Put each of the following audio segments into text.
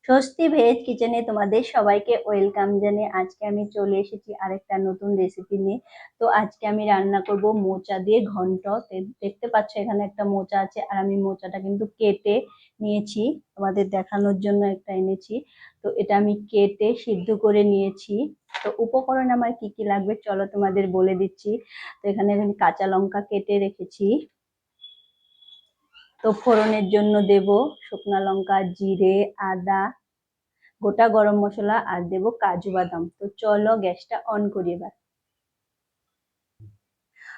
স্বস্তি ভেজ কিচেনে তোমাদের সবাইকে ওয়েলকাম জানিয়ে আজকে আমি চলে এসেছি আরেকটা নতুন রেসিপি নিয়ে। তো আজকে আমি রান্না করব মোচা দিয়ে ঘন্ট। দেখতে পাচ্ছ এখানে একটা মোচা আছে, আর আমি মোচাটা কিন্তু কেটে নিয়েছি, তোমাদের দেখানোর জন্য একটা এনেছি। তো এটা আমি কেটে সিদ্ধ করে নিয়েছি। তো উপকরণ আমার কি কি লাগবে চলো তোমাদের বলে দিচ্ছি। তো এখানে আমি কাঁচা লঙ্কা কেটে রেখেছি। তো ফোড়নের জন্য দেব শুকনো লঙ্কা, জিরে, আদা, গোটা গরম মশলা, আর দেব কাজু বাদাম। তো চলো গ্যাসটা অন করি এবার।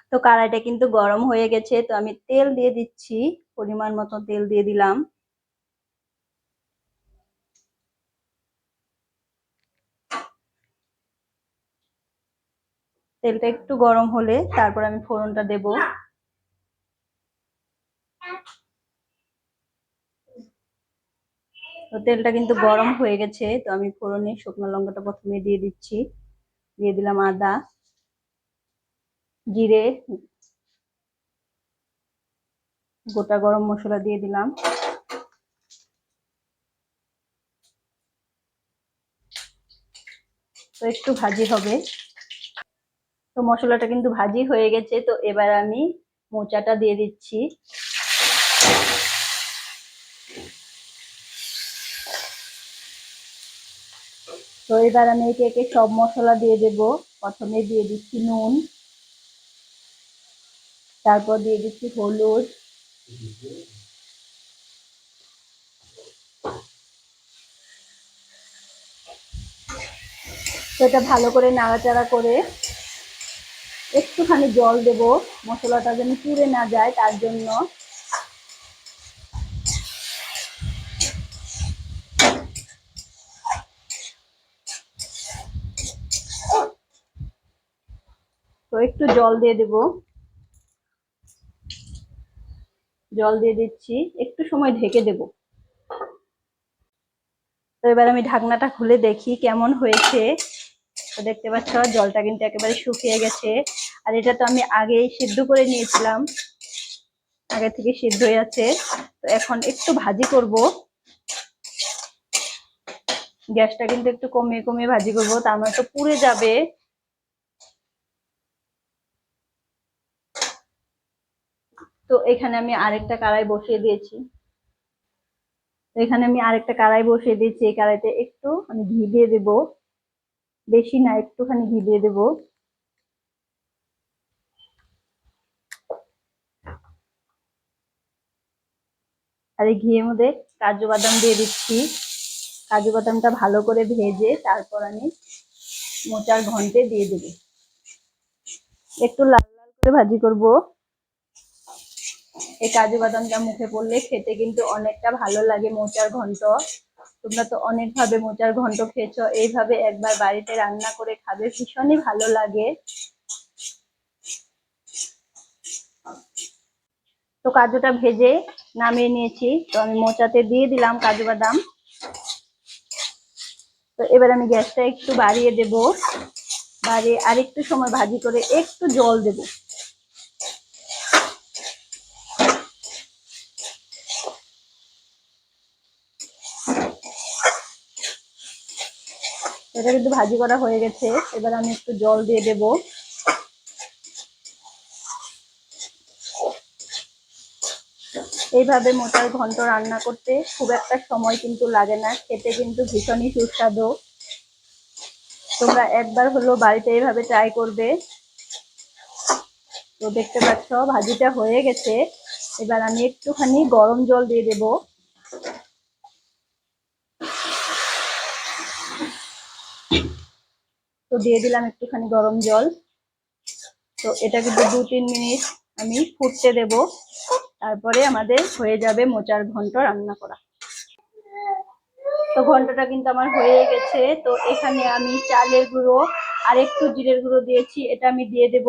তো কড়াইটা কিন্তু গরম হয়ে গেছে, তো আমি তেল দিয়ে দিচ্ছি, পরিমাণ মতো তেল দিয়ে দিলাম। তেলটা একটু গরম হলে তারপর আমি ফোড়নটা দেব। তো তেলটা কিন্তু গরম হয়ে গেছে, তো আমি ফোড়নে শুকনো লঙ্কাটা প্রথমে দিয়ে দিচ্ছি, দিয়ে দিলাম আদা, জিরে, গোটা গরম মশলা দিয়ে দিলাম। তো একটু ভাজি হবে। তো মশলাটা কিন্তু ভাজি হয়ে গেছে, তো এবার আমি মোচাটা দিয়ে দিচ্ছি। তো এবার আমি একে একে সব মশলা দিয়ে দেব। প্রথমে দিয়ে দিচ্ছি নুন, তারপর দিয়ে দিচ্ছি হলুদ, তো এটা ভালো করে নাড়াচাড়া করে একটুখানি জল দেব, মশলাটা যেন পুড়ে না যায় তার জন্য। তো একটু জল দিয়ে দেব, জল দিয়ে দিচ্ছি, একটু সময় ঢেকে দেব। তো এবার আমি ঢাকনাটা খুলে দেখি কেমন হয়েছে। তো দেখতে পাচ্ছ জলটা কিন্তু একেবারে শুকিয়ে গেছে, আর এটা তো আমি আগেই সিদ্ধ করে নিয়েছিলাম, আগে থেকে সিদ্ধ হয়ে আছে। তো এখন একটু ভাজি করব, গ্যাসটা কিন্তু একটু কমিয়ে কমিয়ে ভাজি করবো, তা নয় তো পুড়ে যাবে। তো এখানে আমি আরেকটা কড়াই বসিয়ে দিয়েছি। তো এখানে আমি আরেকটা কড়াই বসিয়ে দিয়েছি, এই কড়াইতে একটু আমি ঘি দিয়ে দেব, বেশি না একটুখানি ঘি দিয়ে দেব। আর এই ঘিয়ের মধ্যে কাজু বাদাম দিয়ে দিচ্ছি। কাজু বাদামটা ভালো করে ভেজে তারপর আমি মোচার ঘন্টে দিয়ে দেব। একটু লাল লাল করে ভাজি করব। এই কাজু বাদামটা মুখে পড়লে খেতে কিন্তু অনেকটা ভালো লাগে মোচার ঘন্ট। তোমরা তো অনেক ভাবে মোচার ঘন্ট খেয়েছো, এইভাবে একবার বাড়িতে রান্না করে খাবে, ভীষণই ভালো লাগে। তো কাজুটা ভেজে নামিয়ে নিয়েছি, তো আমি মোচাতে দিয়ে দিলাম কাজু বাদাম। তো এবার আমি গ্যাসটা একটু বাড়িয়ে দেব, বাড়িয়ে আরেকটু সময় ভাজি করে একটু জল দেব। এটা কিন্তু ভাজি করা হয়ে গেছে, এবার আমি একটু জল দিয়ে দেব। এইভাবে মোচার ঘন্ট রান্না করতে খুব একটা সময় কিন্তু লাগে না, খেতে কিন্তু ভীষণই সুস্বাদু। তোমরা একবার হলো বাড়িতে এইভাবে ট্রাই করবে। তো দেখতে পাচ্ছ ভাজিটা হয়ে গেছে, এবার আমি একটুখানি গরম জল দিয়ে দেব। তো দিয়ে দিলাম একটুখানি গরম জল। তো এটা কিন্তু 2-3 মিনিট আমি ফুটতে দেব, তারপরে আমাদের হয়ে যাবে মোচার ঘন্ট রান্না করা। তো ঘন্টটা কিন্তু আমার হয়ে গেছে। তো এখানে আমি চালের গুঁড়ো আর একটু জিরের গুঁড়ো দিয়েছি, এটা আমি দিয়ে দেব।